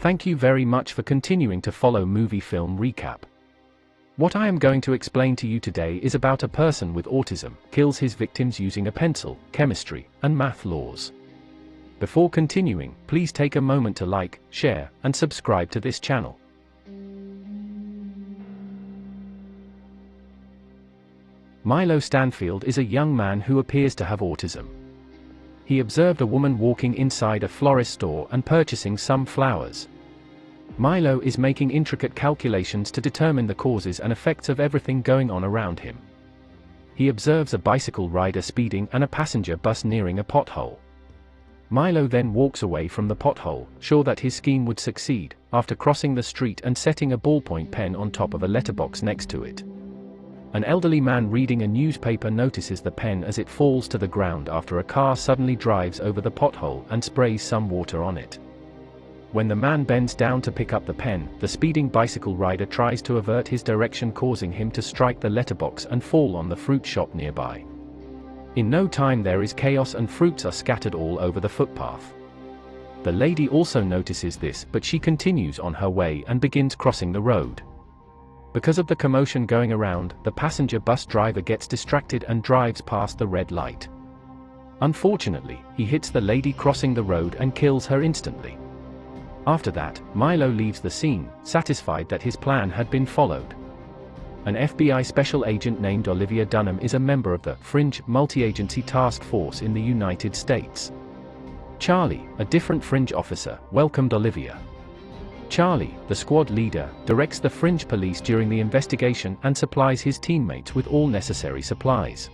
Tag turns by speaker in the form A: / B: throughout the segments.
A: Thank you very much for continuing to follow Movie Film Recap. What I am going to explain to you today is about a person with autism kills his victims using a pencil, chemistry, and math laws. Before continuing, please take a moment to like, share, and subscribe to this channel. Milo Stanfield is a young man who appears to have autism. He observed a woman walking inside a florist store and purchasing some flowers. Milo is making intricate calculations to determine the causes and effects of everything going on around him. He observes a bicycle rider speeding and a passenger bus nearing a pothole. Milo then walks away from the pothole, sure that his scheme would succeed, after crossing the street and setting a ballpoint pen on top of a letterbox next to it. An elderly man reading a newspaper notices the pen as it falls to the ground after a car suddenly drives over the pothole and sprays some water on it. When the man bends down to pick up the pen, the speeding bicycle rider tries to avert his direction, causing him to strike the letterbox and fall on the fruit shop nearby. In no time there is chaos and fruits are scattered all over the footpath. The lady also notices this, but she continues on her way and begins crossing the road. Because of the commotion going around, the passenger bus driver gets distracted and drives past the red light. Unfortunately, he hits the lady crossing the road and kills her instantly. After that, Milo leaves the scene, satisfied that his plan had been followed. An FBI special agent named Olivia Dunham is a member of the Fringe Multi-Agency Task Force in the United States. Charlie, a different Fringe officer, welcomed Olivia. Charlie, the squad leader, directs the Fringe police during the investigation and supplies his teammates with all necessary supplies.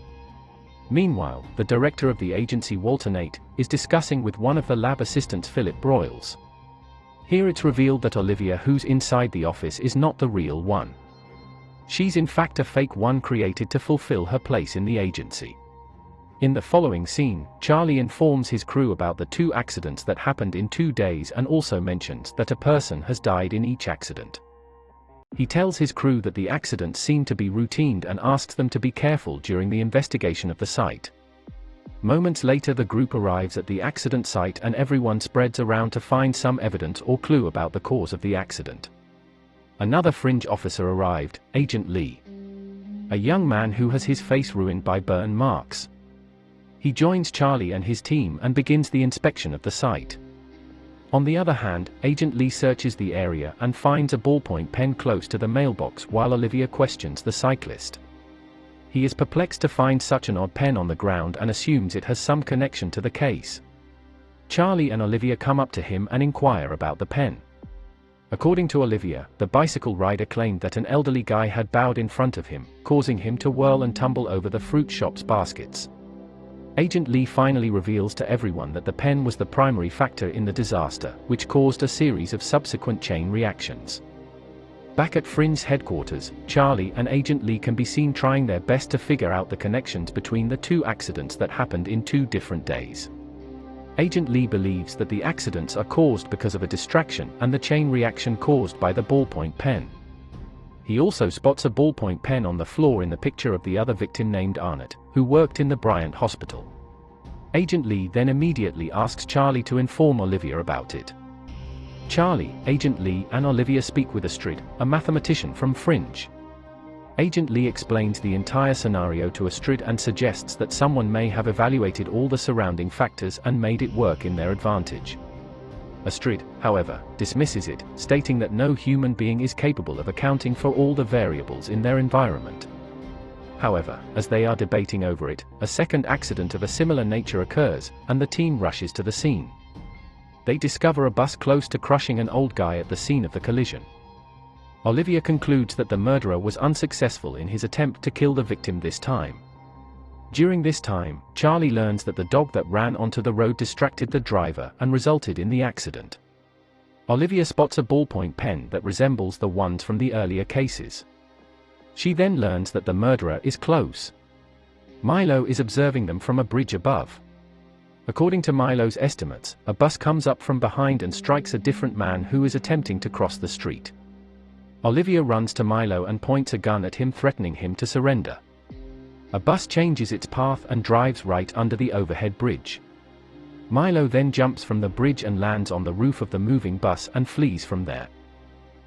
A: Meanwhile, the director of the agency, Walter Nate, is discussing with one of the lab assistants, Philip Broyles. Here it's revealed that Olivia, who's inside the office, is not the real one. She's in fact a fake one created to fulfill her place in the agency. In the following scene, Charlie informs his crew about the 2 accidents that happened in 2 days and also mentions that a person has died in each accident. He tells his crew that the accidents seem to be routine and asks them to be careful during the investigation of the site. Moments later, the group arrives at the accident site and everyone spreads around to find some evidence or clue about the cause of the accident. Another Fringe officer arrived, Agent Lee. A young man who has his face ruined by burn marks. He joins Charlie and his team and begins the inspection of the site. On the other hand, Agent Lee searches the area and finds a ballpoint pen close to the mailbox while Olivia questions the cyclist. He is perplexed to find such an odd pen on the ground and assumes it has some connection to the case. Charlie and Olivia come up to him and inquire about the pen. According to Olivia, the bicycle rider claimed that an elderly guy had bowed in front of him, causing him to whirl and tumble over the fruit shop's baskets. Agent Lee finally reveals to everyone that the pen was the primary factor in the disaster, which caused a series of subsequent chain reactions. Back at Fringe headquarters, Charlie and Agent Lee can be seen trying their best to figure out the connections between the 2 accidents that happened in 2 different days. Agent Lee believes that the accidents are caused because of a distraction and the chain reaction caused by the ballpoint pen. He also spots a ballpoint pen on the floor in the picture of the other victim named Arnott, who worked in the Bryant Hospital. Agent Lee then immediately asks Charlie to inform Olivia about it. Charlie, Agent Lee, and Olivia speak with Astrid, a mathematician from Fringe. Agent Lee explains the entire scenario to Astrid and suggests that someone may have evaluated all the surrounding factors and made it work in their advantage. Astrid, however, dismisses it, stating that no human being is capable of accounting for all the variables in their environment. However, as they are debating over it, a second accident of a similar nature occurs, and the team rushes to the scene. They discover a bus close to crushing an old guy at the scene of the collision. Olivia concludes that the murderer was unsuccessful in his attempt to kill the victim this time. During this time, Charlie learns that the dog that ran onto the road distracted the driver and resulted in the accident. Olivia spots a ballpoint pen that resembles the ones from the earlier cases. She then learns that the murderer is close. Milo is observing them from a bridge above. According to Milo's estimates, a bus comes up from behind and strikes a different man who is attempting to cross the street. Olivia runs to Milo and points a gun at him, threatening him to surrender. A bus changes its path and drives right under the overhead bridge. Milo then jumps from the bridge and lands on the roof of the moving bus and flees from there.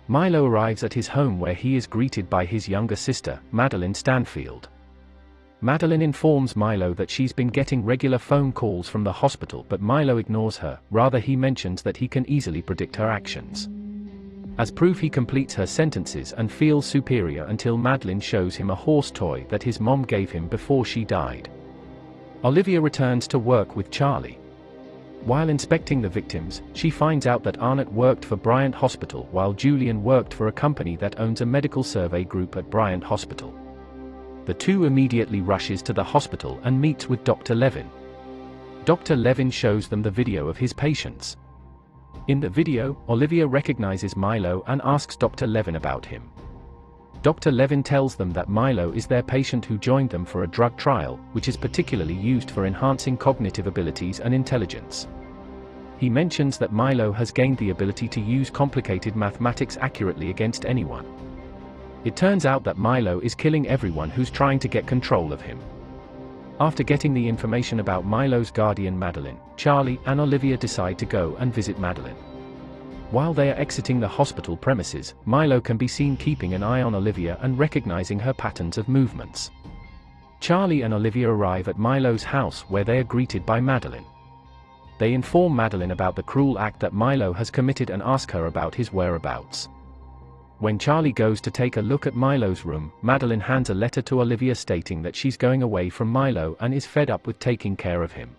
A: Milo arrives at his home where he is greeted by his younger sister, Madeline Stanfield. Madeline informs Milo that she's been getting regular phone calls from the hospital, but Milo ignores her. Rather, he mentions that he can easily predict her actions. As proof, he completes her sentences and feels superior until Madeline shows him a horse toy that his mom gave him before she died. Olivia returns to work with Charlie. While inspecting the victims, she finds out that Arnott worked for Bryant Hospital while Julian worked for a company that owns a medical survey group at Bryant Hospital. The two immediately rushes to the hospital and meets with Dr. Levin. Dr. Levin shows them the video of his patients. In the video, Olivia recognizes Milo and asks Dr. Levin about him. Dr. Levin tells them that Milo is their patient who joined them for a drug trial, which is particularly used for enhancing cognitive abilities and intelligence. He mentions that Milo has gained the ability to use complicated mathematics accurately against anyone. It turns out that Milo is killing everyone who's trying to get control of him. After getting the information about Milo's guardian Madeline, Charlie and Olivia decide to go and visit Madeline. While they are exiting the hospital premises, Milo can be seen keeping an eye on Olivia and recognizing her patterns of movements. Charlie and Olivia arrive at Milo's house where they are greeted by Madeline. They inform Madeline about the cruel act that Milo has committed and ask her about his whereabouts. When Charlie goes to take a look at Milo's room, Madeline hands a letter to Olivia stating that she's going away from Milo and is fed up with taking care of him.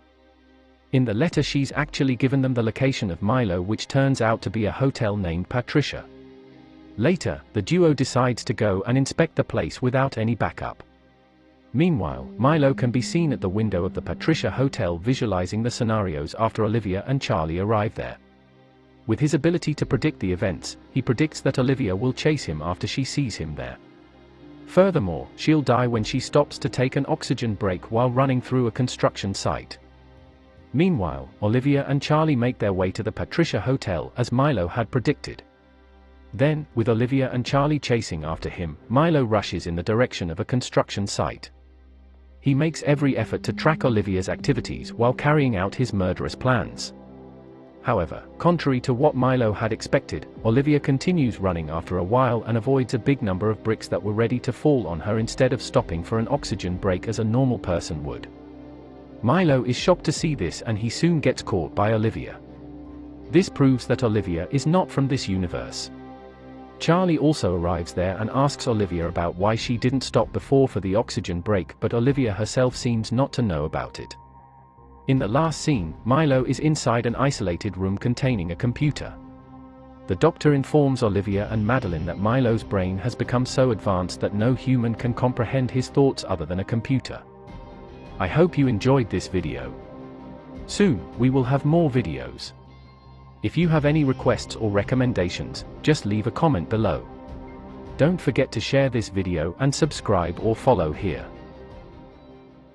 A: In the letter, she's actually given them the location of Milo, which turns out to be a hotel named Patricia. Later, the duo decides to go and inspect the place without any backup. Meanwhile, Milo can be seen at the window of the Patricia Hotel visualizing the scenarios after Olivia and Charlie arrive there. With his ability to predict the events, he predicts that Olivia will chase him after she sees him there. Furthermore, she'll die when she stops to take an oxygen break while running through a construction site. Meanwhile, Olivia and Charlie make their way to the Patricia Hotel as Milo had predicted. Then, with Olivia and Charlie chasing after him, Milo rushes in the direction of a construction site. He makes every effort to track Olivia's activities while carrying out his murderous plans. However, contrary to what Milo had expected, Olivia continues running after a while and avoids a big number of bricks that were ready to fall on her instead of stopping for an oxygen break as a normal person would. Milo is shocked to see this and he soon gets caught by Olivia. This proves that Olivia is not from this universe. Charlie also arrives there and asks Olivia about why she didn't stop before for the oxygen break, but Olivia herself seems not to know about it. In the last scene, Milo is inside an isolated room containing a computer. The doctor informs Olivia and Madeline that Milo's brain has become so advanced that no human can comprehend his thoughts other than a computer. I hope you enjoyed this video. Soon, we will have more videos. If you have any requests or recommendations, just leave a comment below. Don't forget to share this video and subscribe or follow here.